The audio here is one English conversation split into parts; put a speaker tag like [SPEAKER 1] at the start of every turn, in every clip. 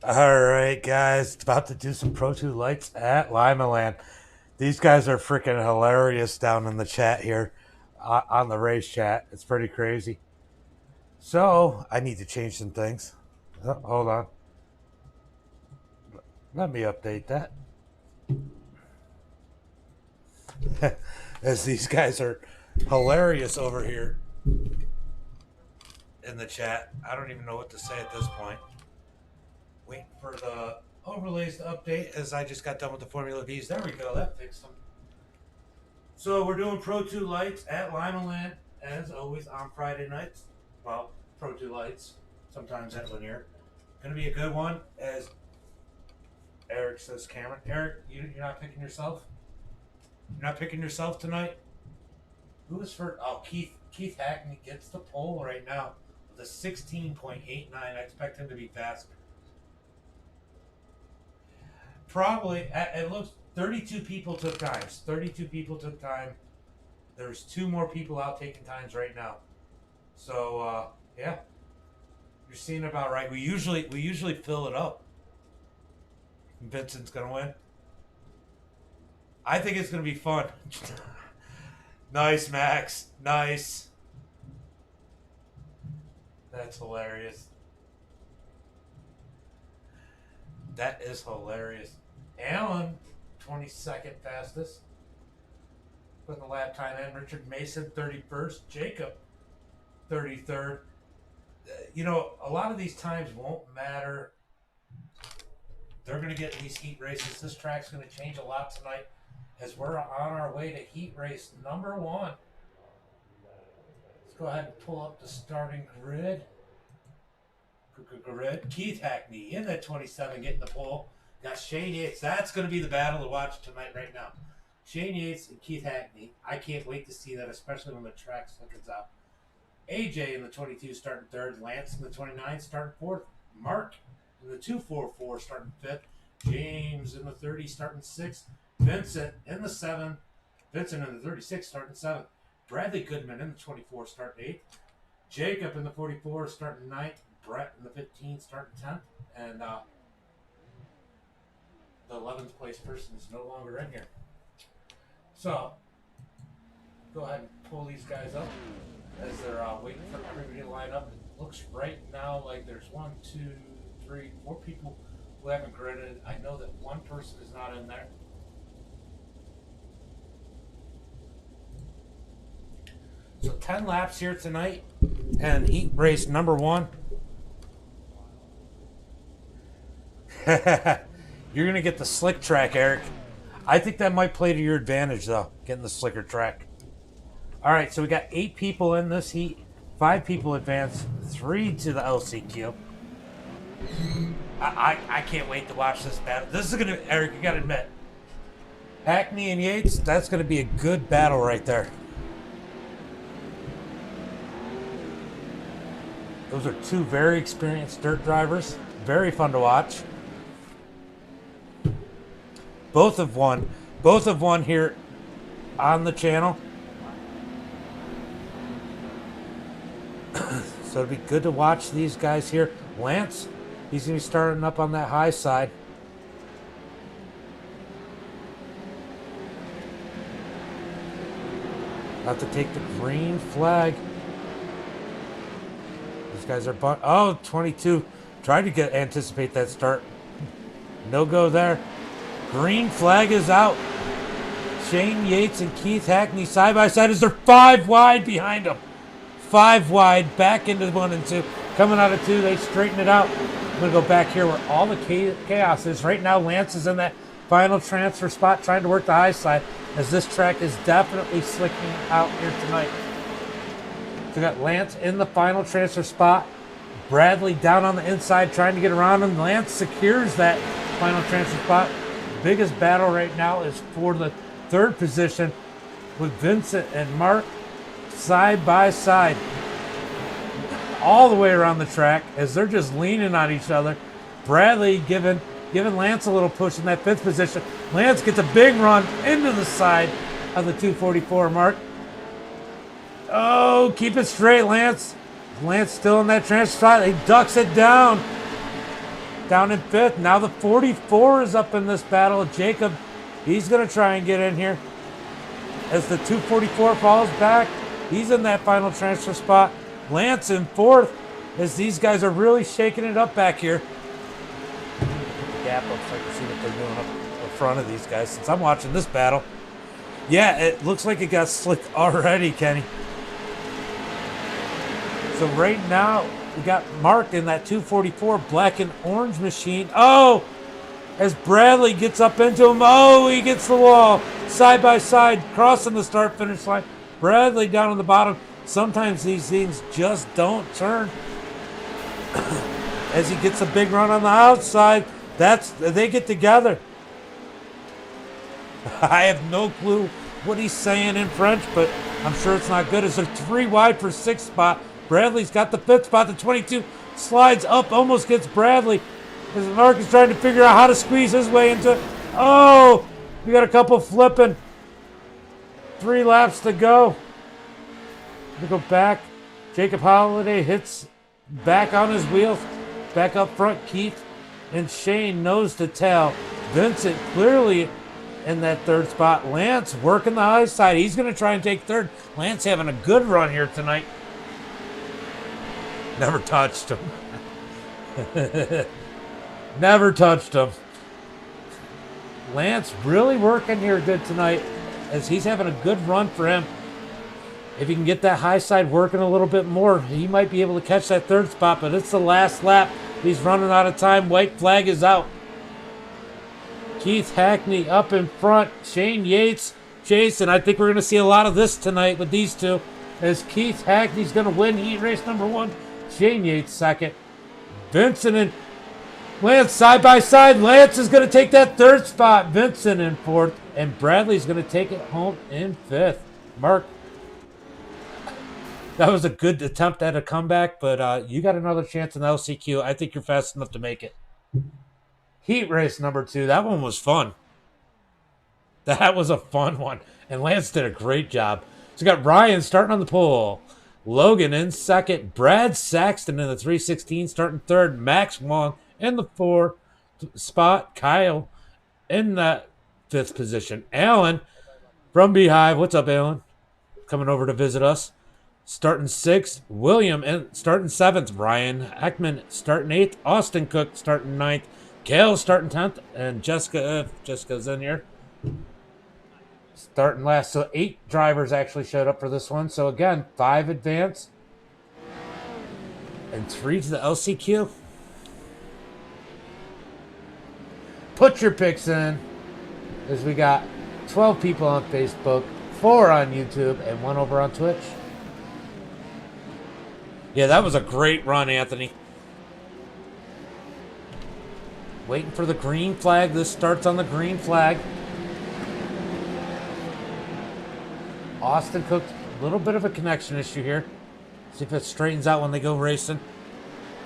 [SPEAKER 1] Alright, guys, about to do some Pro 2 lights at Limaland. These guys are freaking hilarious down in the chat here on the race chat. It's pretty crazy. So, I need to change some things. Oh, hold on. Let me update that. As these guys are hilarious over here in the chat. I don't even know what to say at this point. Waiting for the overlays to update as I just got done with the Formula V's. There we go. That fixed them. So we're doing Pro 2 lights at Limaland as always on Friday nights. Well, Pro 2 lights, sometimes at Linear. Gonna be a good one, as Eric says. Cameron, Eric, you're not picking yourself. You're not picking yourself tonight. Who is for? Oh, Keith Hackney gets the pole right now with a 16.89. I expect him to be faster. Probably. It looks 32 people took times. 32 people took time. There's 2 more people out taking times right now. So yeah, you're seeing about right. We usually fill it up. Vincent's gonna win. I think it's gonna be fun. Nice, Max. Nice. That's hilarious. That is hilarious. Alan, 22nd fastest. Putting the lap time in. Richard Mason, 31st. Jacob, 33rd. You know, a lot of these times won't matter. They're going to get these heat races. This track's going to change a lot tonight as we're on our way to heat race number 1. Let's go ahead and pull up the starting grid. Keith Hackney in that 27 getting the pole. Got Shane Yates. That's going to be the battle to watch tonight right now. Shane Yates and Keith Hackney. I can't wait to see that, especially when the track slickens out. AJ in the 22 starting 3rd. Lance in the 29 starting 4th. Mark in the 244 starting 5th. James in the 30 starting 6th. Vincent in the 7. Vincent in the 36 starting 7th. Bradley Goodman in the 24 starting 8th. Jacob in the 44 starting 9th. Brett in the 15 starting 10th. And the 11th place person is no longer in here. So, go ahead and pull these guys up as they're waiting for everybody to line up. It looks right now like there's 1, 2, 3, 4 people who haven't gridded. I know that one person is not in there. So 10 laps here tonight, and heat race number 1. You're going to get the slick track, Eric. I think that might play to your advantage, though, getting the slicker track. All right, so we got 8 people in this heat. 5 people advance, 3 to the LCQ. I can't wait to watch this battle. This is going to, Eric, you got to admit, Hackney and Yates, that's going to be a good battle right there. Those are 2 very experienced dirt drivers. Very fun to watch. Both have won here on the channel. So it'll be good to watch these guys here. Lance, he's going to be starting up on that high side. Have to take the green flag. These guys are 22. Tried to anticipate that start. No go there. Green flag is out. Shane Yates and Keith Hackney side by side as they're 5 wide behind them. 5 wide back into 1 and 2. Coming out of 2, they straighten it out. I'm going to go back here where all the chaos is. Right now, Lance is in that final transfer spot trying to work the high side as this track is definitely slicking out here tonight. So we got Lance in the final transfer spot. Bradley down on the inside trying to get around him. Lance secures that final transfer spot. Biggest battle right now is for the 3rd position with Vincent and Mark side by side all the way around the track as they're just leaning on each other. Bradley giving Lance a little push in that 5th position. Lance gets a big run into the side of the 244 mark. Oh, keep it straight, Lance. Lance still in that transfer spot. He ducks it down. down in 5th. Now the 44 is up in this battle. Jacob, he's going to try and get in here. As the 244 falls back, he's in that final transfer spot. Lance in 4th, as these guys are really shaking it up back here. The gap up so I can see what they're doing up in front of these guys since I'm watching this battle. Yeah, it looks like it got slick already, Kenny. So right now, we got marked in that 244 black and orange machine. Oh, as Bradley gets up into him. Oh, he gets the wall. Side by side, crossing the start-finish line. Bradley down on the bottom. Sometimes these things just don't turn. As he gets a big run on the outside, they get together. I have no clue what he's saying in French, but I'm sure it's not good. As they're 3 wide for 6th spot. Bradley's got the 5th spot. The 22 slides up, almost gets Bradley. As Mark is trying to figure out how to squeeze his way into it. Oh, we got a couple flipping. 3 laps to go. We go back. Jacob Holliday hits back on his wheels. Back up front, Keith and Shane nose to tail. Vincent clearly in that 3rd spot. Lance working the high side. He's going to try and take 3rd. Lance having a good run here tonight. Never touched him. Never touched him. Lance really working here good tonight as he's having a good run for him. If he can get that high side working a little bit more, he might be able to catch that 3rd spot, but it's the last lap. He's running out of time. White flag is out. Keith Hackney up in front. Shane Yates, Jason. I think we're going to see a lot of this tonight with these two as Keith Hackney's going to win heat race number 1. Shane Yates 2nd. Vincent and Lance side by side. Lance is going to take that 3rd spot. Vincent in 4th. And Bradley's going to take it home in 5th. Mark, that was a good attempt at a comeback, but you got another chance in the LCQ. I think you're fast enough to make it. Heat race number 2. That one was fun. That was a fun one. And Lance did a great job. So we got Ryan starting on the pole. Logan in 2nd. Brad Saxton in the 316 starting 3rd. Max Wong in the 4th spot. Kyle in the 5th position. Alan from Beehive. What's up, Alan? Coming over to visit us. Starting 6th. William starting 7th. Ryan Heckman starting 8th. Austin Cook starting 9th. Kale starting 10th. And Jessica, if Jessica's in here, starting last. So 8 drivers actually showed up for this one. So again, 5 advance and 3 to the LCQ. Put your picks in, as we got 12 people on Facebook, 4 on YouTube, and 1 over on Twitch. Yeah, that was a great run, Anthony. Waiting for the green flag. This starts on the green flag. Austin Cook, a little bit of a connection issue here. See if it straightens out when they go racing.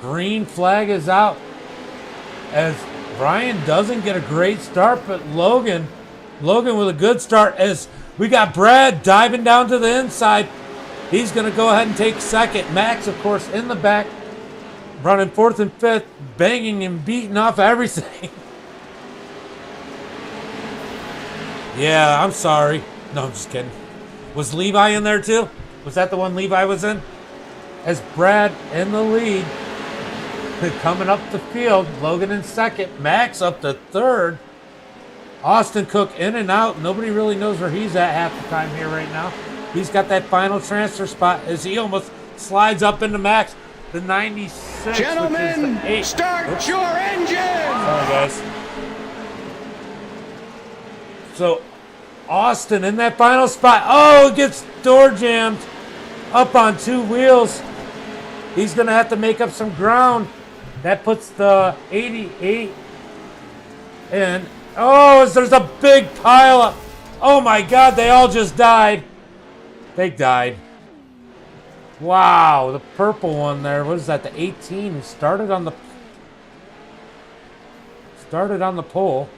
[SPEAKER 1] Green flag is out as Ryan doesn't get a great start, but Logan with a good start as we got Brad diving down to the inside. He's going to go ahead and take 2nd. Max, of course, in the back, running 4th and 5th, banging and beating off everything. Yeah, I'm sorry. No, I'm just kidding. Was Levi in there too? Was that the one Levi was in? As Brad in the lead. Coming up the field. Logan in 2nd. Max up to 3rd. Austin Cook in and out. Nobody really knows where he's at half the time here right now. He's got that final transfer spot as he almost slides up into Max. The 96.
[SPEAKER 2] Gentlemen,
[SPEAKER 1] which is the 8.
[SPEAKER 2] start your engine!
[SPEAKER 1] Sorry, guys. So Austin in that final spot. Oh, it gets door jammed up on 2 wheels. He's going to have to make up some ground. That puts the 88 in. Oh, there's a big pile up. Oh my God, they all just died. They died. Wow, the purple one there. What is that? The 18 started on the pole.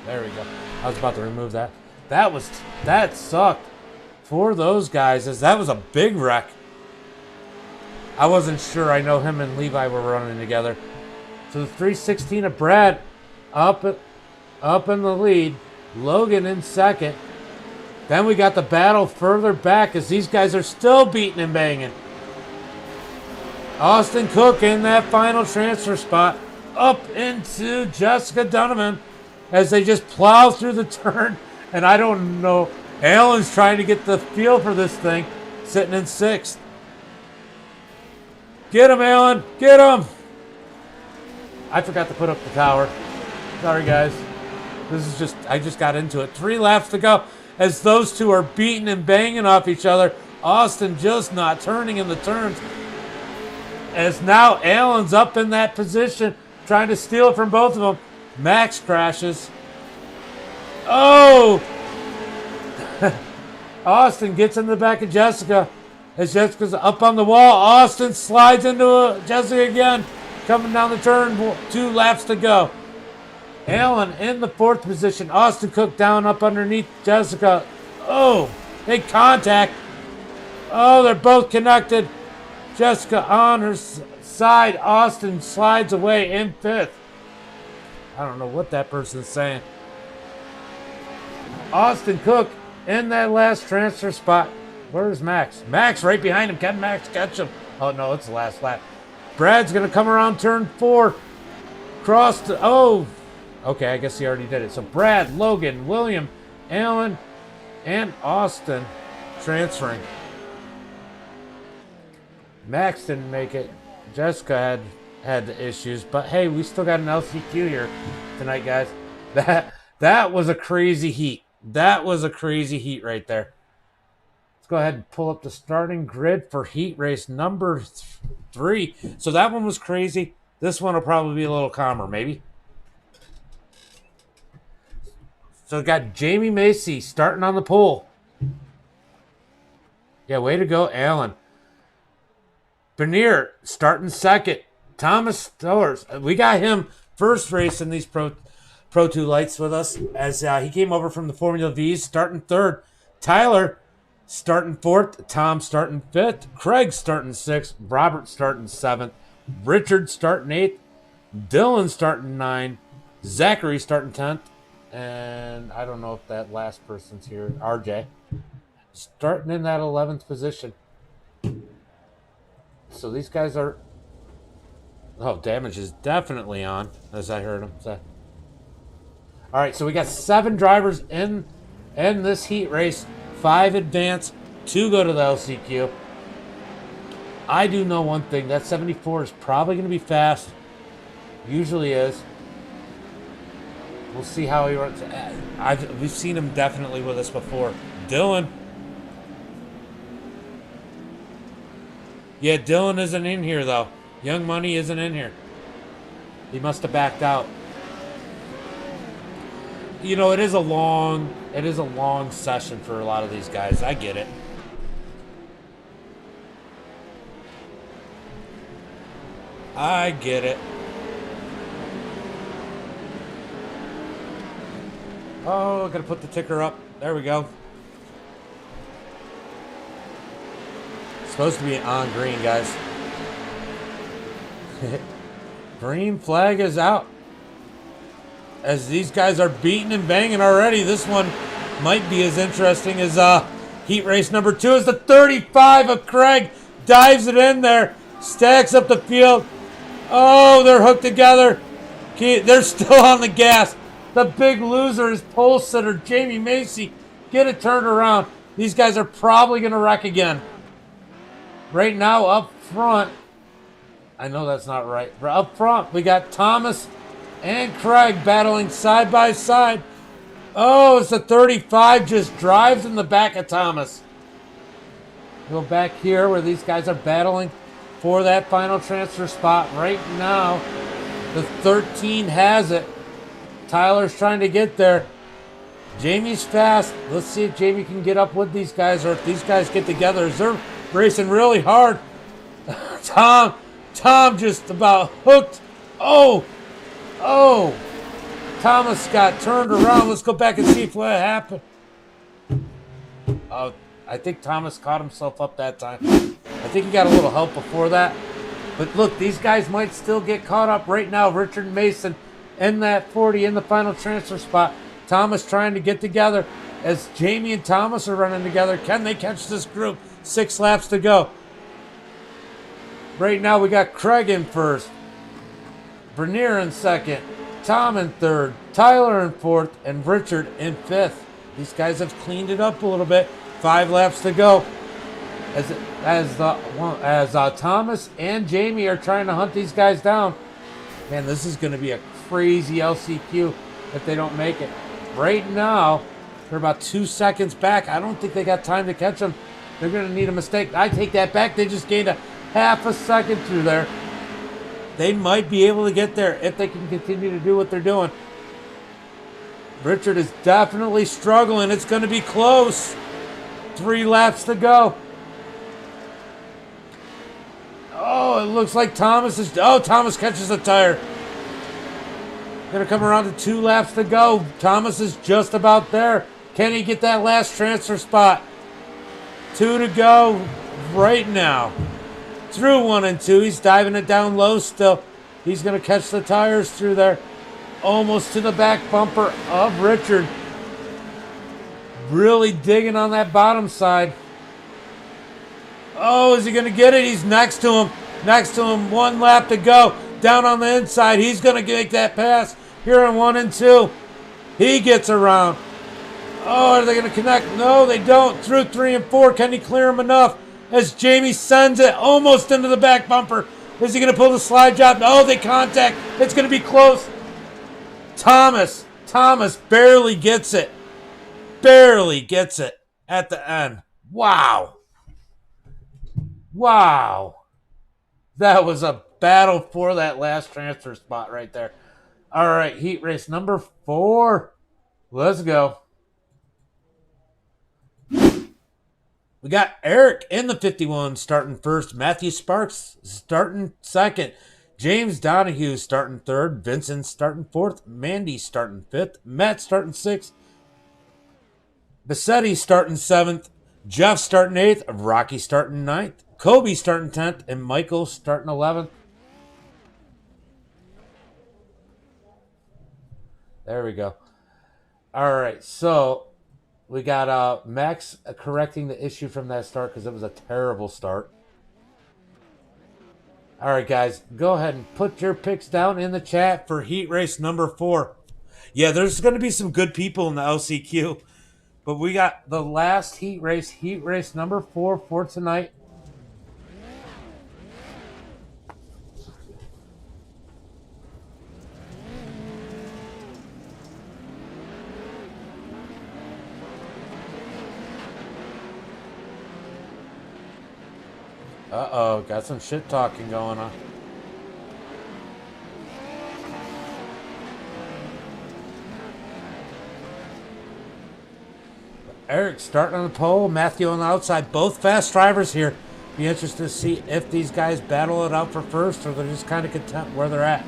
[SPEAKER 1] There we go. I was about to remove that. That sucked for those guys, as that was a big wreck. I wasn't sure. I know him and Levi were running together. So the 316 of Brad up in the lead. Logan in second. Then we got the battle further back as these guys are still beating and banging. Austin Cook in that final transfer spot up into Jessica Donovan as they just plow through the turn. And I don't know. Alan's trying to get the feel for this thing, sitting in sixth. Get him, Alan. Get him. I forgot to put up the tower. Sorry, guys. I just got into it. 3 laps to go as those two are beating and banging off each other. Austin just not turning in the turns. As now Alan's up in that position, trying to steal it from both of them. Max crashes. Oh! Austin gets in the back of Jessica. As Jessica's up on the wall, Austin slides into Jessica again. Coming down the turn, 2 laps to go. Alan in the 4th position. Austin Cook down up underneath Jessica. Oh, big contact. Oh, they're both connected. Jessica on her side. Austin slides away in 5th. I don't know what that person's saying. Austin Cook in that last transfer spot. Where's Max? Max right behind him. Can Max catch him? Oh, no, it's the last lap. Brad's going to come around turn 4. Cross to... Oh, okay, I guess he already did it. So Brad, Logan, William, Alan, and Austin transferring. Max didn't make it. Jessica had the issues. But, hey, we still got an LCQ here tonight, guys. That was a crazy heat. That was a crazy heat right there. Let's go ahead and pull up the starting grid for heat race number 3. So that one was crazy. This one will probably be a little calmer, maybe. So we got Jamie Macy starting on the pole. Yeah, way to go, Alan. Bernier starting second. Thomas Stowers. We got him first race in these Pro 2 lights with us as he came over from the Formula V's, starting 3rd. Tyler starting 4th. Tom starting 5th. Craig starting 6th. Robert starting 7th. Richard starting 8th. Dylan starting 9th. Zachary starting 10th. And I don't know if that last person's here. RJ. Starting in that 11th position. So these guys are... Oh, damage is definitely on, as I heard him say. All right, so we got 7 drivers in this heat race. 5 advance, 2 go to the LCQ. I do know one thing. That 74 is probably going to be fast. Usually is. We'll see how he runs. We've seen him definitely with us before. Dylan. Yeah, Dylan isn't in here, though. Young Money isn't in here. He must have backed out. You know, it is a long session for a lot of these guys. I get it. I get it. Oh, gotta put the ticker up. There we go. It's supposed to be on green, guys. Green flag is out. As these guys are beating and banging already, this one might be as interesting as heat race number 2 as the 35 of Craig dives it in there, stacks up the field. Oh, they're hooked together. They're still on the gas. The big loser is pole sitter Jamie Macy. Get it turned around. These guys are probably going to wreck again. Right now, up front, I know that's not right, but up front, we got Thomas and Craig battling side by side. Oh, it's the 35 just drives in the back of Thomas. Go back here where these guys are battling for that final transfer spot. Right now, the 13 has it. Tyler's trying to get there. Jamie's fast. Let's see if Jamie can get up with these guys or if these guys get together. They're racing really hard. Tom just about hooked. Oh. Thomas got turned around. Let's go back and see what happened. I think Thomas caught himself up that time. I think he got a little help before that. But look, these guys might still get caught up right now. Richard Mason in that 40 in the final transfer spot. Thomas trying to get together as Jamie and Thomas are running together. Can they catch this group? 6 laps to go. Right now we got Craig in first, Bernier in second, Tom in third, Tyler in fourth, and Richard in fifth. These guys have cleaned it up a little bit. 5 laps to go. As Thomas and Jamie are trying to hunt these guys down. Man, this is going to be a crazy LCQ if they don't make it. Right now, they're about 2 seconds back. I don't think they got time to catch them. They're going to need a mistake. I take that back. They just gained a half a second through there. They might be able to get there if they can continue to do what they're doing. Richard is definitely struggling. It's going to be close. 3 laps to go. Oh, it looks like Thomas is... Oh, Thomas catches a tire. Going to come around to 2 laps to go. Thomas is just about there. Can he get that last transfer spot? 2 to go right now. Through 1 and 2. He's diving it down low still. He's going to catch the tires through there. Almost to the back bumper of Richard. Really digging on that bottom side. Oh, is he going to get it? He's next to him. Next to him. 1 lap to go. Down on the inside. He's going to make that pass here in 1 and 2. He gets around. Oh, are they going to connect? No, they don't. Through 3 and 4. Can he clear him enough? As Jamie sends it almost into the back bumper. Is he going to pull the slide job? No, they contact. It's going to be close. Thomas barely gets it. Barely gets it at the end. Wow. Wow. That was a battle for that last transfer spot right there. All right, heat race number 4. Let's go. We got Eric in the 51 starting first. Matthew Sparks starting second. James Donahue starting third. Vincent starting fourth. Mandy starting fifth. Matt starting sixth. Bassetti starting 7th. Jeff starting 8th. Rocky starting 9th. Kobe starting 10th. And Michael starting 11th. There we go. All right, so we got Max correcting the issue from that start because it was a terrible start. All right, guys, go ahead and put your picks down in the chat for heat race number 4. Yeah, there's going to be some good people in the LCQ. But we got the last heat race number 4 for tonight. Uh-oh, got some shit talking going on. Eric starting on the pole, Matthew on the outside. Both fast drivers here. Be interested to see if these guys battle it out for first or they're just kind of content where they're at.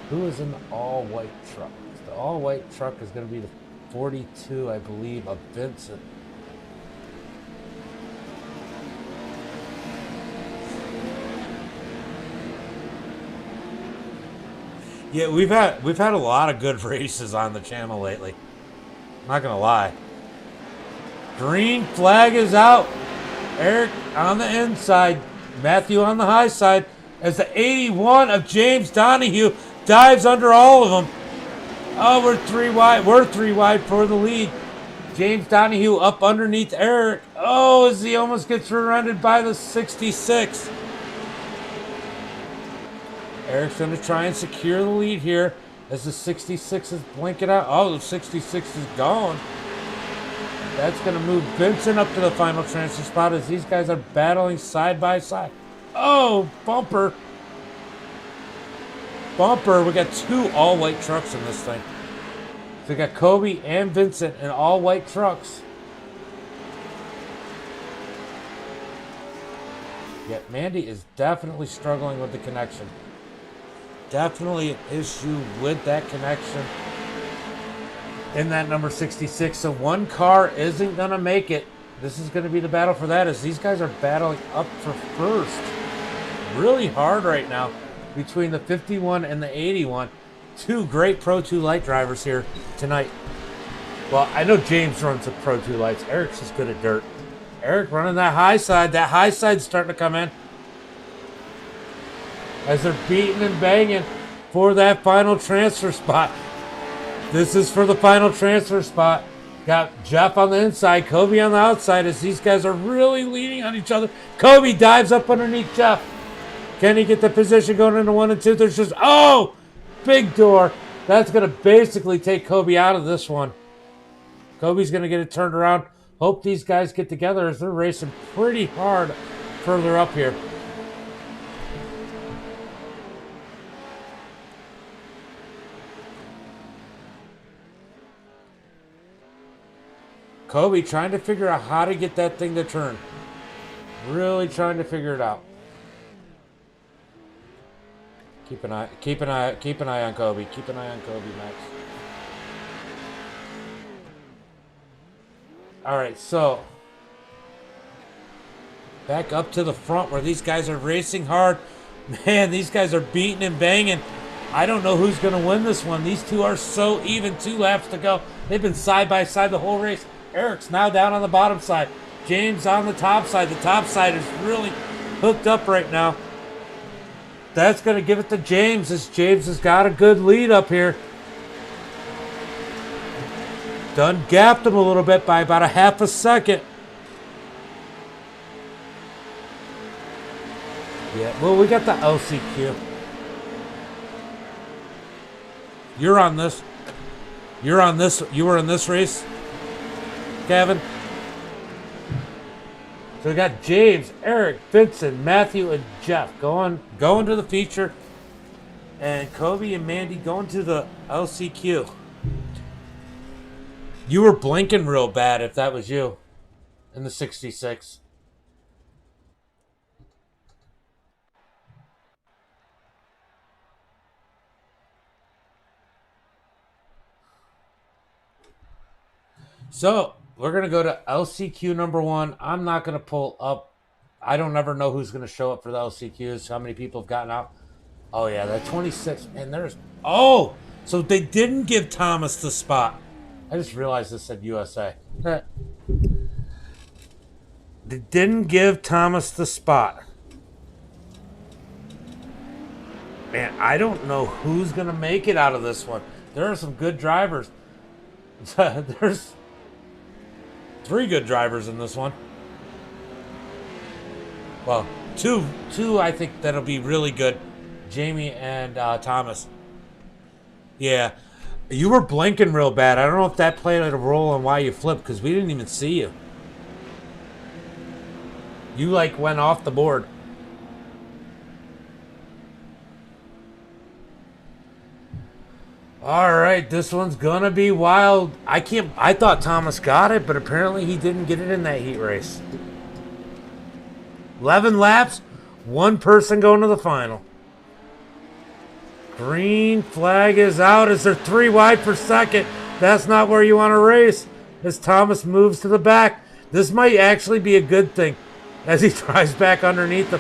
[SPEAKER 1] Who is in the all-white truck? The all-white truck is going to be the 42, I believe, of Vincent. Yeah, we've had a lot of good races on the channel lately. Not gonna lie. Green flag is out. Eric on the inside. Matthew on the high side. As the 81 of James Donahue dives under all of them. Oh, we're 3 wide. We're 3 wide for the lead. James Donahue up underneath Eric. Oh, as he almost gets rear-ended by the 66. Eric's going to try and secure the lead here as the 66 is blinking out. Oh, the 66 is gone. That's going to move Vincent up to the final transfer spot as these guys are battling side by side. Oh, bumper. Bumper. We got 2 all-white trucks in this thing. So we got Kobe and Vincent in all-white trucks. Yet Mandy is definitely struggling with the connection. Definitely an issue with that connection in that number 66. So one car isn't going to make it. This is going to be the battle for that as these guys are battling up for first. really hard right now between the 51 and the 81. Two great Pro 2 light drivers here tonight. Well, I know James runs the Pro 2 lights. Eric's just good at dirt. Eric running that high side. That high side's starting to come in. As they're beating and banging for that final transfer spot. This is for the final transfer spot. Got Jeff on the inside, Kobe on the outside as these guys are really leaning on each other. Kobe dives up underneath Jeff. Can he get the position going into 1 and 2? There's just, oh, big door. That's going to basically take Kobe out of this one. Kobe's going to get it turned around. Hope these guys get together as they're racing pretty hard further up here. Kobe trying to figure out how to get that thing to turn. Really trying to figure it out. Keep an eye on Kobe. Keep an eye on Kobe, Max. All right, so back up to the front where these guys are racing hard. Man, these guys are beating and banging. I don't know who's going to win this one. These two are so even. 2 laps to go. They've been side by side the whole race. Eric's now down on the bottom side. James on the top side. The top side is really hooked up right now. That's going to give it to James as James has got a good lead up here. Done gapped him a little bit by about a half a second. Yeah, well, we got the LCQ. You're on this. You're on this. You were in this race, Kevin. So we got James, Eric, Vincent, Matthew, and Jeff going to the feature. And Kobe and Mandy going to the LCQ. You were blinking real bad if that was you in the 66. So we're going to go to LCQ number 1. I'm not going to pull up. I don't ever know who's going to show up for the LCQs. How many people have gotten out? Oh, yeah, that 26. And there's... Oh, so they didn't give Thomas the spot. I just realized this said USA. They didn't give Thomas the spot. Man, I don't know who's going to make it out of this one. There are some good drivers. There's 3 good drivers in this one. Well, two I think that'll be really good. Jamie and Thomas. Yeah. You were blinking real bad. I don't know if that played a role on why you flipped, because we didn't even see you. You, like, went off the board. All right, this one's gonna be wild. I thought Thomas got it, but apparently he didn't get it in that heat race. 11 laps, 1 person going to the final. Green flag is out as they're 3 wide per second. That's not where you want to race. As Thomas moves to the back. This might actually be a good thing as he drives back underneath them.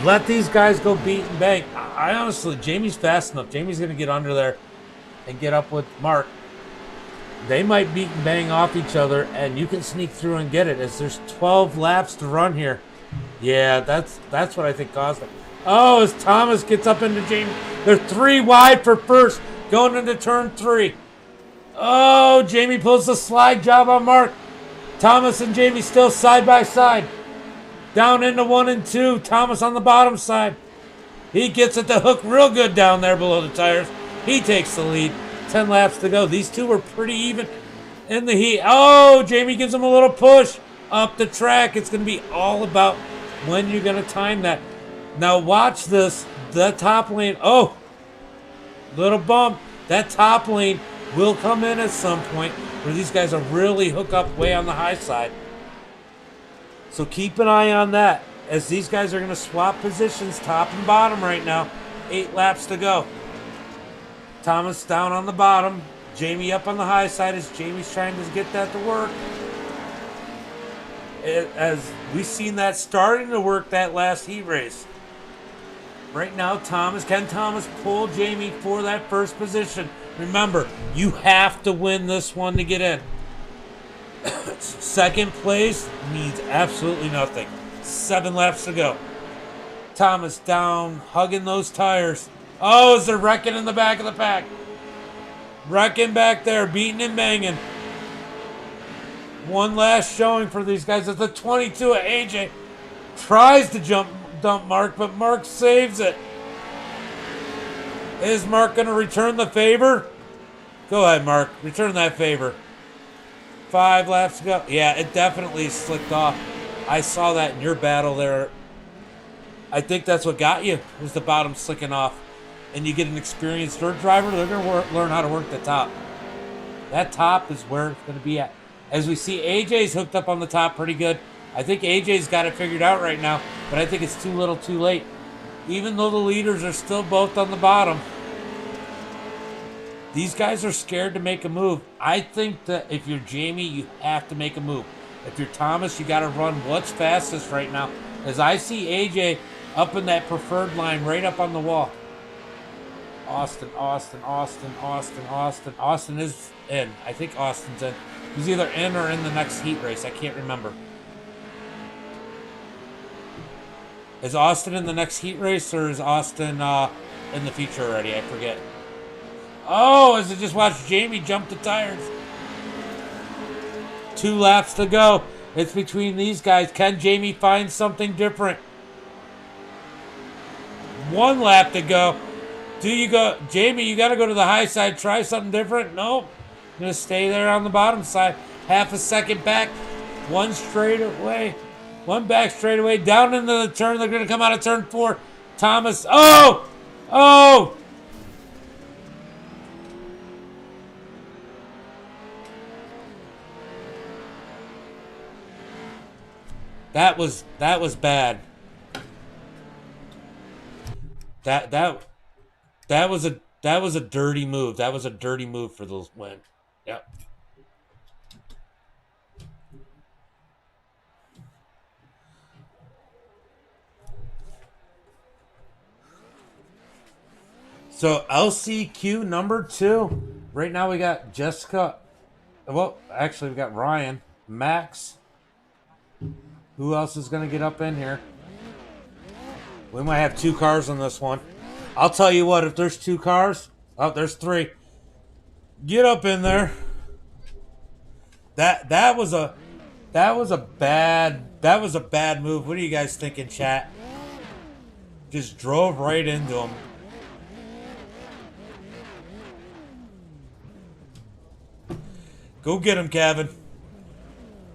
[SPEAKER 1] Let these guys go beat and bang. I honestly, Jamie's fast enough. Jamie's going to get under there and get up with Mark. They might beat and bang off each other, and you can sneak through and get it as there's 12 laps to run here. Yeah, that's what I think caused it. Oh, as Thomas gets up into Jamie. They're 3 wide for first, going into turn 3. Oh, Jamie pulls the slide job on Mark. Thomas and Jamie still side by side. Down into 1 and 2. Thomas on the bottom side. He gets at the hook real good down there below the tires. He takes the lead. 10 laps to go. These two were pretty even in the heat. Oh, Jamie gives him a little push up the track. It's going to be all about when you're going to time that. Now watch this. The top lane. Oh, little bump. That top lane will come in at some point where these guys will really hook up way on the high side. So keep an eye on that as these guys are going to swap positions top and bottom right now. 8 laps to go. Thomas down on the bottom. Jamie up on the high side as Jamie's trying to get that to work. As we've seen that starting to work that last heat race. Right now, Ken Thomas pulled Jamie for that first position. Remember, you have to win this one to get in. Second place means absolutely nothing. 7 laps to go. Thomas down, hugging those tires. Oh, is there wrecking in the back of the pack? Wrecking back there, beating and banging. One last showing for these guys. It's the 22 at AJ. Tries to dump Mark, but Mark saves it. Is Mark going to return the favor? Go ahead, Mark. Return that favor. 5 laps to go. Yeah, it definitely slicked off. I saw that in your battle there. I think that's what got you, was the bottom slicking off. And you get an experienced dirt driver, they're going to learn how to work the top. That top is where it's going to be at. As we see, AJ's hooked up on the top pretty good. I think AJ's got it figured out right now, but I think it's too little too late. Even though the leaders are still both on the bottom, these guys are scared to make a move. I think that if you're Jamie, you have to make a move. If you're Thomas, you got to run what's fastest right now. As I see AJ up in that preferred line, right up on the wall. Austin is in. I think Austin's in. He's either in or in the next heat race. I can't remember. Is Austin in the next heat race, or is Austin in the feature already? I forget. Oh, as I just watched Jamie jump the tires. 2 laps to go. It's between these guys. Can Jamie find something different? 1 lap to go. Do you go, Jamie, you got to go to the high side, try something different? Nope. Going to stay there on the bottom side. Half a second back. 1 straight away. 1 back straight away. Down into the turn. They're going to come out of turn 4. Thomas. Oh! Oh! That was bad. That was a dirty move. That was a dirty move for the win. Yep. So LCQ number 2. Right now we got Jessica. Well, actually we got Ryan, Max. Who else is going to get up in here? We might have 2 cars on this one. I'll tell you what, if there's 2 cars, oh, there's 3. Get up in there. That was a bad move. What are you guys thinking, chat? Just drove right into him. Go get him, Kevin.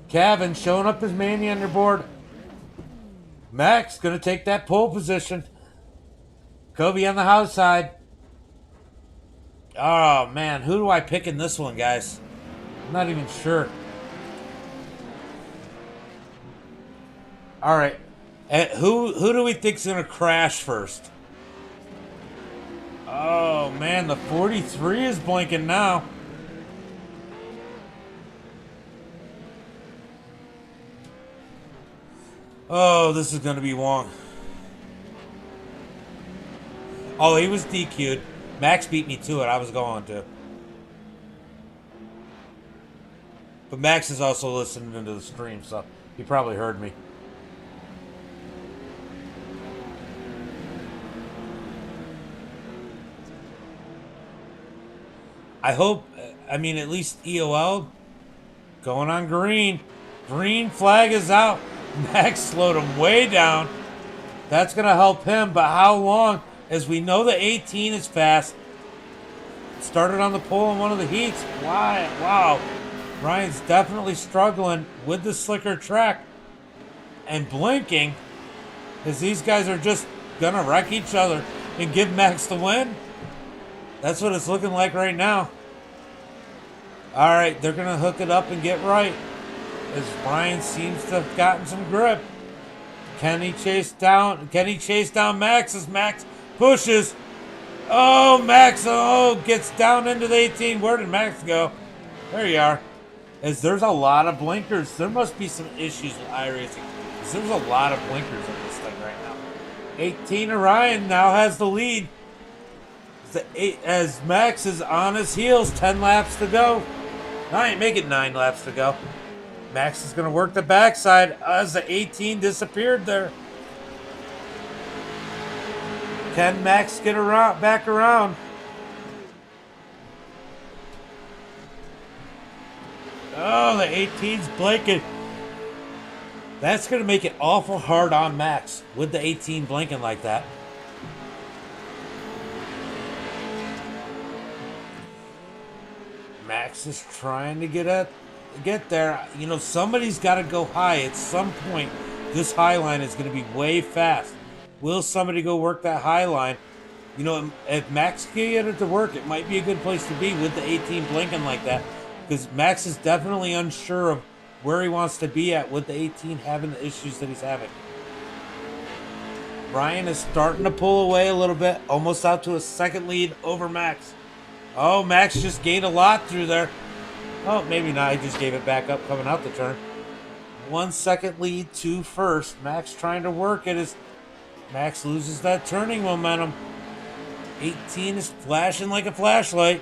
[SPEAKER 1] Kevin showing up his Manny on your board. Max gonna take that pole position. Kobe on the house side. Oh man, who do I pick in this one, guys? I'm not even sure. All right, who do we think's gonna crash first? Oh man, the 43 is blinking now. Oh, this is gonna be Wong. Oh, he was DQ'd. Max beat me to it. I was going to. But Max is also listening to the stream, so he probably heard me. I hope, I mean, at least EOL going on green. Green flag is out. Max slowed him way down. That's going to help him, but how long? As we know, the 18 is fast. Started on the pole in one of the heats. Wow. Ryan's definitely struggling with the slicker track. And blinking, as these guys are just going to wreck each other and give Max the win. That's what it's looking like right now. All right, they're going to hook it up and get right. As Ryan seems to have gotten some grip. Can he chase down Max as Max pushes? Oh, Max, gets down into the 18. Where did Max go? There you are. As there's a lot of blinkers. There must be some issues with iRacing. There's a lot of blinkers in this thing right now. 18 Orion now has the lead. As Max is on his heels, 10 laps to go. No, I ain't making 9 laps to go. Max is going to work the backside as the 18 disappeared there. Can Max get back around? Oh, the 18's blinking. That's going to make it awful hard on Max with the 18 blinking like that. Max is trying to get there. You know, somebody's got to go high at some point. This high line is going to be way fast. Will somebody go work that high line? You know, if Max can get it to work, it might be a good place to be with the 18 blinking like that. Because Max is definitely unsure of where he wants to be at with the 18 having the issues that he's having. Brian is starting to pull away a little bit, almost out to a second lead over Max. Oh, Max just gained a lot through there. Oh, maybe not. He just gave it back up coming out the turn. 1 second lead to first. Max trying to work it as Max loses that turning momentum. 18 is flashing like a flashlight.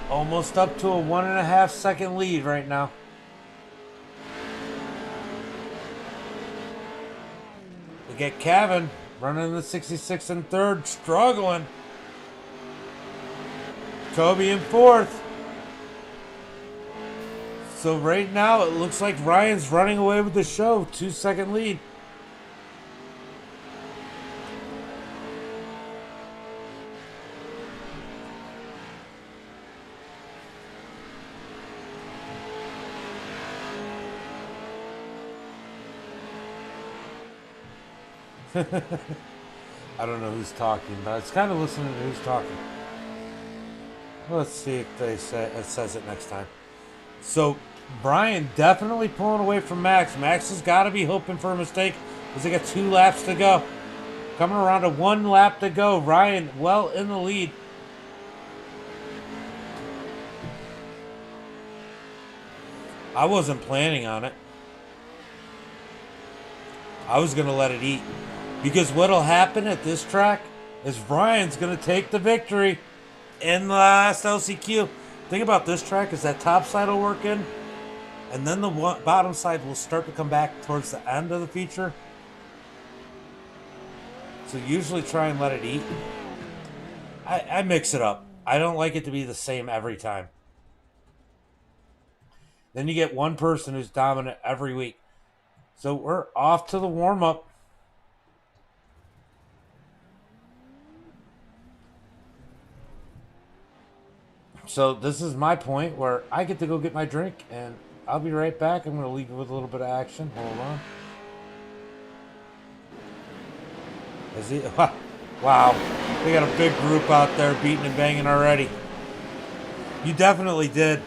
[SPEAKER 1] Almost up to a 1.5 second lead right now. We get Kevin running the 66 in third, struggling. Toby in fourth. So right now it looks like Ryan's running away with the show. 2 second lead. I don't know who's talking, but it's kind of listening to who's talking. Let's see if it says it next time. So Brian definitely pulling away from Max. Max has got to be hoping for a mistake because they got 2 laps to go. Coming around to 1 lap to go. Ryan well in the lead. I wasn't planning on it. I was going to let it eat. Because what'll happen at this track is Ryan's going to take the victory in the last LCQ. Thing about this track is that top side will work in, and then the bottom side will start to come back towards the end of the feature. So usually try and let it eat. I mix it up. I don't like it to be the same every time. Then you get one person who's dominant every week. So we're off to the warm-up. So this is my point where I get to go get my drink, and I'll be right back. I'm going to leave you with a little bit of action. Hold on. Is he? Wow. They got a big group out there beating and banging already. You definitely did.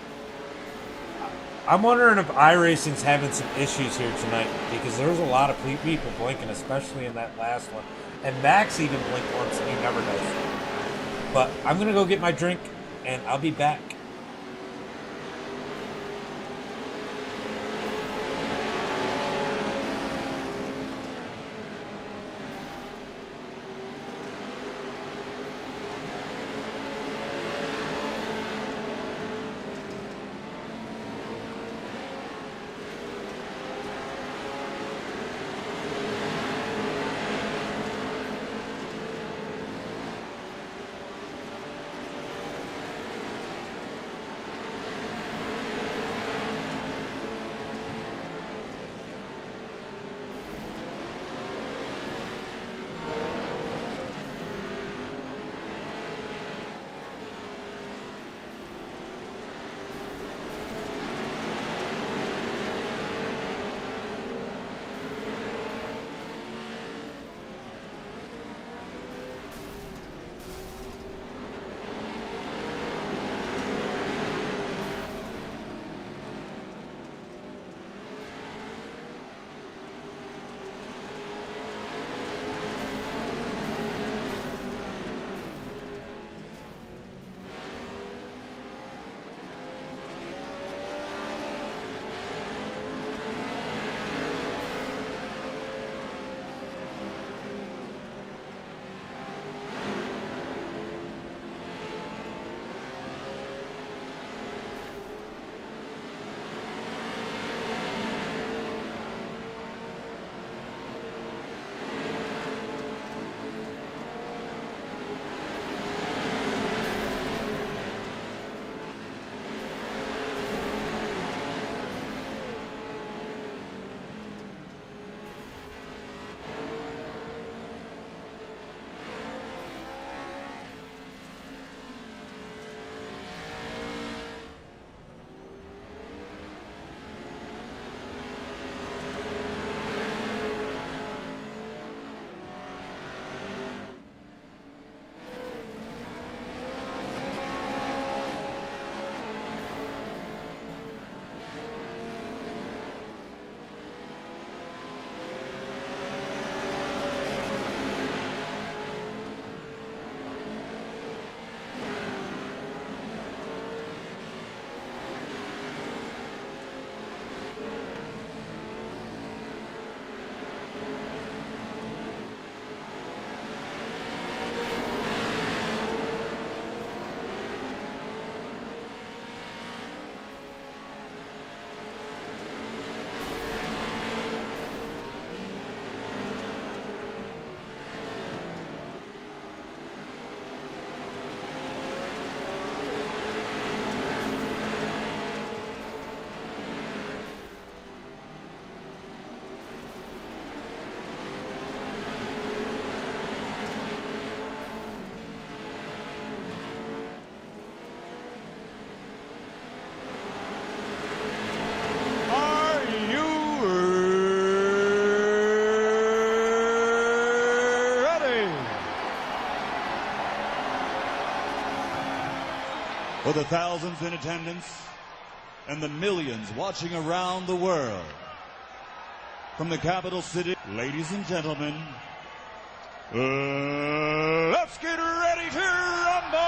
[SPEAKER 1] I'm wondering if iRacing's having some issues here tonight, because there was a lot of people blinking, especially in that last one. And Max even blinked once, and he never does. But I'm going to go get my drink, and I'll be back.
[SPEAKER 3] For the thousands in attendance and the millions watching around the world. From the capital city, ladies and gentlemen, let's get ready to rumble!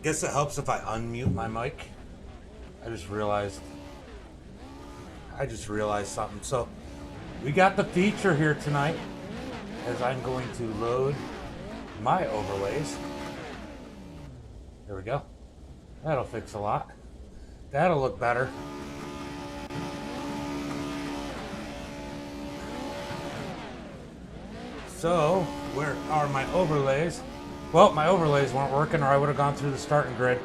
[SPEAKER 1] Guess it helps if I unmute my mic. I just realized something. So we got the feature here tonight as I'm going to load my overlays. There we go. That'll fix a lot. That'll look better. So where are my overlays? Well, my overlays weren't working, or I would have gone through the starting grid.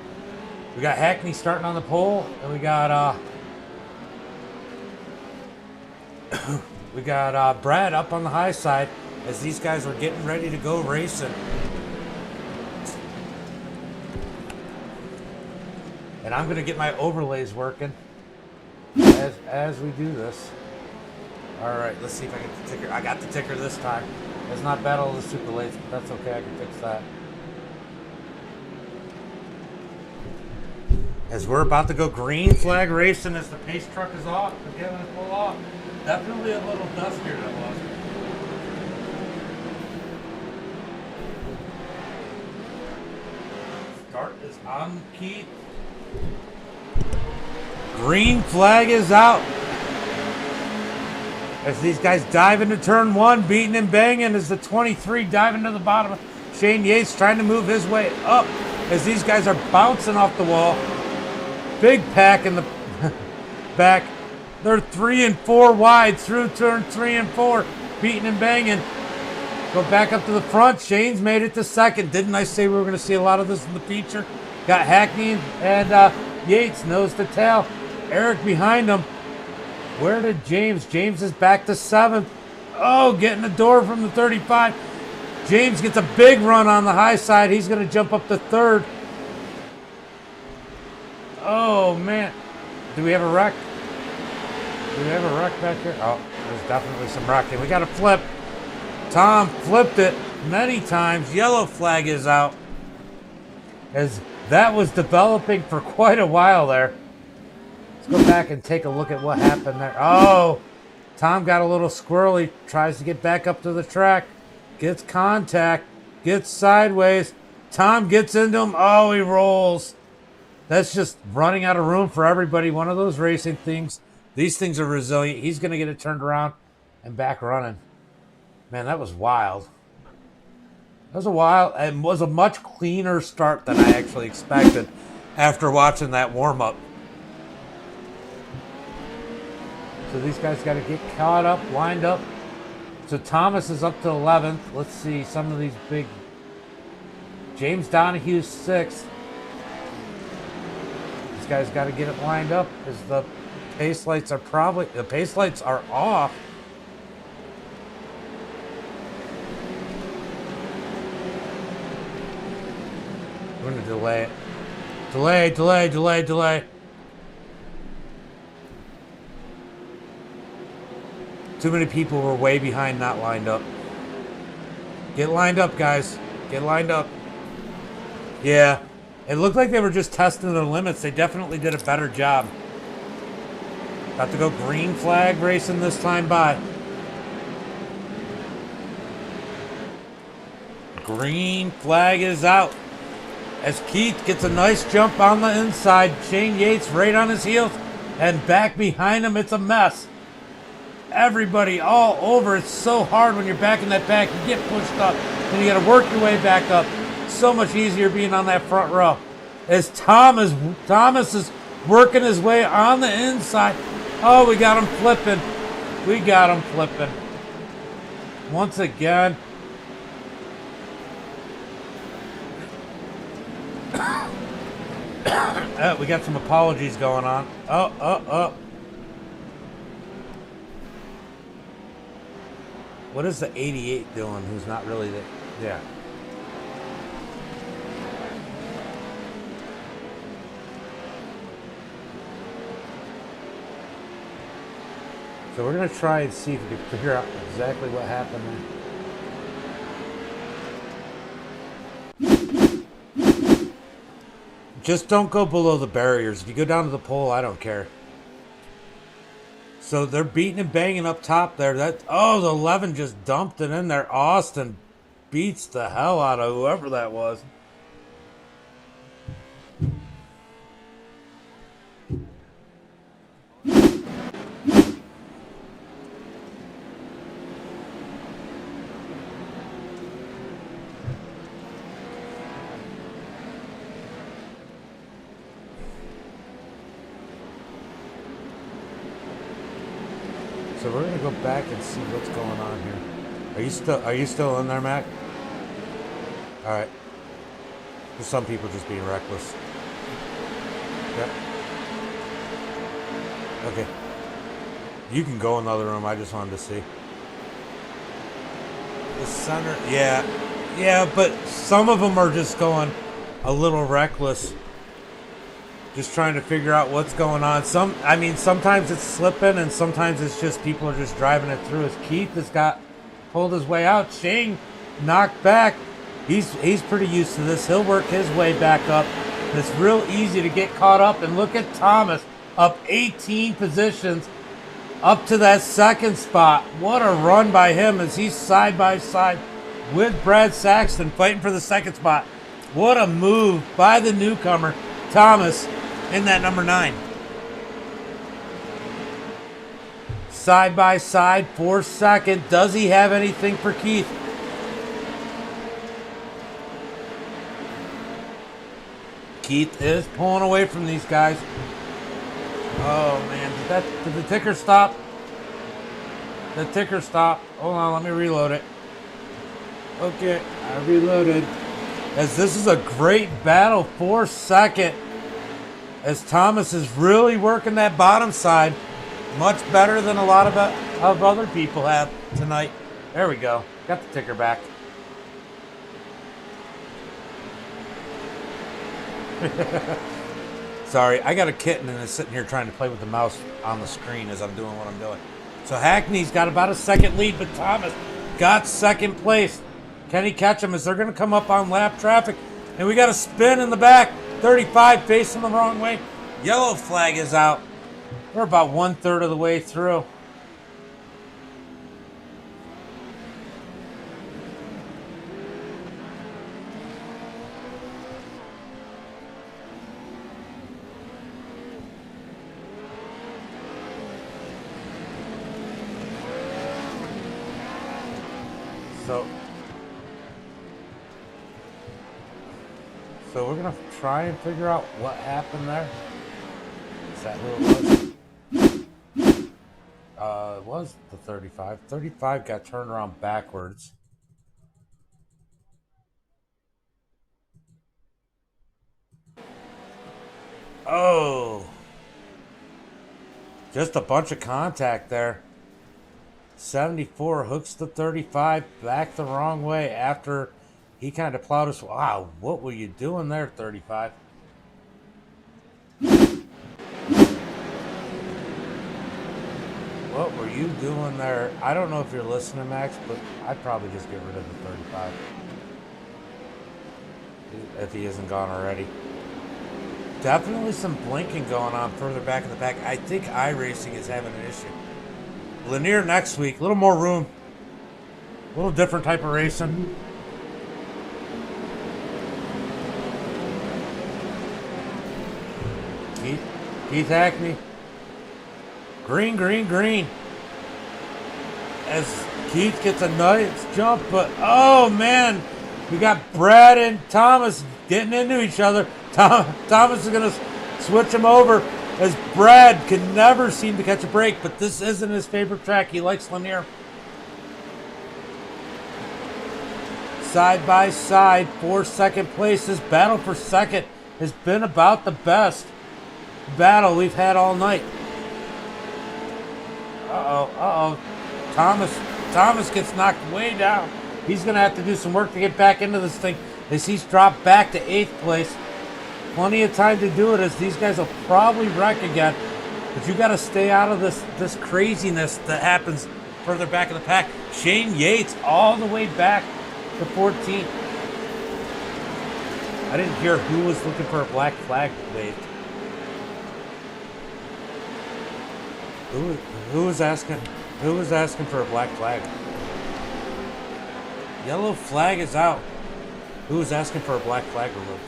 [SPEAKER 1] We got Hackney starting on the pole, and we got Brad up on the high side as these guys were getting ready to go racing. And I'm gonna get my overlays working as we do this. All right, let's see if I get the ticker. I got the ticker this time. It's not Battle of the Super Lates, but that's okay. I can fix that. As we're about to go green flag racing as the pace truck is off, we're getting it pull off. Definitely a little dustier than it was. Start is on, Keith. Green flag is out. As these guys dive into turn one, beating and banging as the 23 diving to the bottom. Shane Yates trying to move his way up as these guys are bouncing off the wall. Big pack in the back. They're 3 and 4 wide through turn 3 and 4, beating and banging. Go back up to the front. Shane's made it to second. Didn't I say we were going to see a lot of this in the feature? Got Hackney and Yates nose to tail. Eric behind him. Where did James? James is back to 7th. Oh, getting the door from the 35. James gets a big run on the high side. He's going to jump up to 3rd. Oh, man. Do we have a wreck? Do we have a wreck back here? Oh, there's definitely some wrecking. We got a flip. Tom flipped it many times. Yellow flag is out. As that was developing for quite a while there. Let's go back and take a look at what happened there. Oh, Tom got a little squirrely. Tries to get back up to the track. Gets contact. Gets sideways. Tom gets into him. Oh, he rolls. That's just running out of room for everybody. One of those racing things. These things are resilient. He's going to get it turned around and back running. Man, that was wild. That was a wild and was a much cleaner start than I actually expected after watching that warm-up. So these guys got to get caught up, lined up. So Thomas is up to 11th. Let's see some of these big. James Donahue's 6th. These guys got to get it lined up because the pace lights are off. We're going to delay it. Delay. Too many people were way behind, not lined up. Get lined up, guys. Get lined up. Yeah. It looked like they were just testing their limits. They definitely did a better job. Got to go green flag racing this time by. Green flag is out. As Keith gets a nice jump on the inside. Shane Yates right on his heels. And back behind him, it's a mess. Everybody all over. It's so hard when you're back in that pack. You get pushed up. Then you got to work your way back up. So much easier being on that front row. As Thomas is working his way on the inside. Oh, we got him flipping. Once again. We got some apologies going on. Oh. What is the 88 doing who's not really there? Yeah. So we're going to try and see if we can figure out exactly what happened there. Just don't go below the barriers. If you go down to the pole, I don't care. So they're beating and banging up top there. The 11 just dumped it in there. Austin beats the hell out of whoever that was. So we're gonna go back and see what's going on here. Are you still in there, Mac? All right. There's some people just being reckless. Yep. Okay. You can go in the other room. I just wanted to see. The center, yeah, but some of them are just going a little reckless. Just trying to figure out what's going on. Sometimes it's slipping, and sometimes it's just people are just driving it through. As Keith has pulled his way out, Shane knocked back. He's pretty used to this. He'll work his way back up. It's real easy to get caught up. And look at Thomas, up 18 positions, up to that second spot. What a run by him as he's side by side with Brad Saxton fighting for the second spot. What a move by the newcomer, Thomas, in that number 9. Side by side for second. Does he have anything for Keith? Keith is pulling away from these guys. Oh man, did the ticker stop? The ticker stopped. Hold on, let me reload it. Okay, I reloaded. As this is a great battle for second. As Thomas is really working that bottom side. Much better than a lot of other people have tonight. There we go. Got the ticker back. Sorry, I got a kitten and it's sitting here trying to play with the mouse on the screen as I'm doing what I'm doing. So Hackney's got about a second lead, but Thomas got second place. Can he catch him as they're going to come up on lap traffic? And we got a spin in the back. 35 facing the wrong way. Yellow flag is out. We're about 1/3 of the way through. So we're gonna try and figure out what happened there. Is that who it was? It was the 35. 35 got turned around backwards. Oh, just a bunch of contact there. 74 hooks the 35 back the wrong way after he kind of plowed us. Wow, what were you doing there, 35? What were you doing there? I don't know if you're listening, Max, but I'd probably just get rid of the 35. If he isn't gone already. Definitely some blinking going on further back in the pack. I think iRacing is having an issue. Lanier next week, a little more room. A little different type of racing. Keith Hackney. Green, green, green. As Keith gets a nice jump, but oh man, we got Brad and Thomas getting into each other. Thomas is going to switch him over as Brad can never seem to catch a break, but this isn't his favorite track. He likes Lanier. Side by side for second place. This battle for second has been about the best battle we've had all night. Thomas gets knocked way down. He's going to have to do some work to get back into this thing as he's dropped back to 8th place. Plenty of time to do it as these guys will probably wreck again. But you got to stay out of this craziness that happens further back in the pack. Shane Yates all the way back to 14th. I didn't hear who was looking for a black flag waved. Who was asking for a black flag? Yellow flag is out. Who was asking for a black flag removed?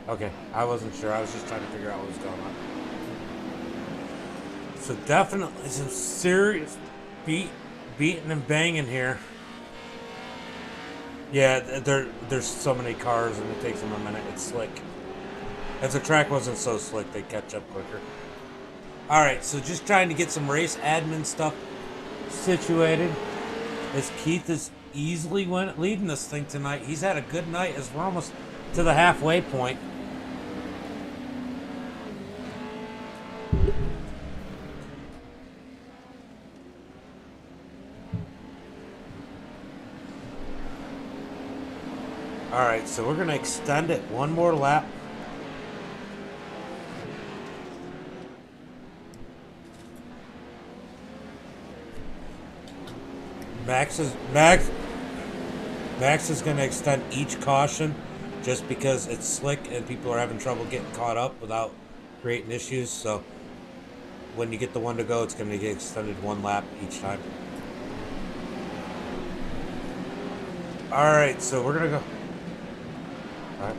[SPEAKER 1] Okay. I wasn't sure. I was just trying to figure out what was going on. So definitely some serious beating and banging here. Yeah, there's so many cars and it takes them a minute. It's slick. If the track wasn't so slick, they'd catch up quicker. Alright, so just trying to get some race admin stuff situated. As Keith is easily leading this thing tonight. He's had a good night as we're almost to the halfway point. Alright, so we're going to extend it one more lap. Max is going to extend each caution just because it's slick and people are having trouble getting caught up without creating issues. So when you get the one to go, it's going to get extended one lap each time. Alright, so we're going to go. Alright.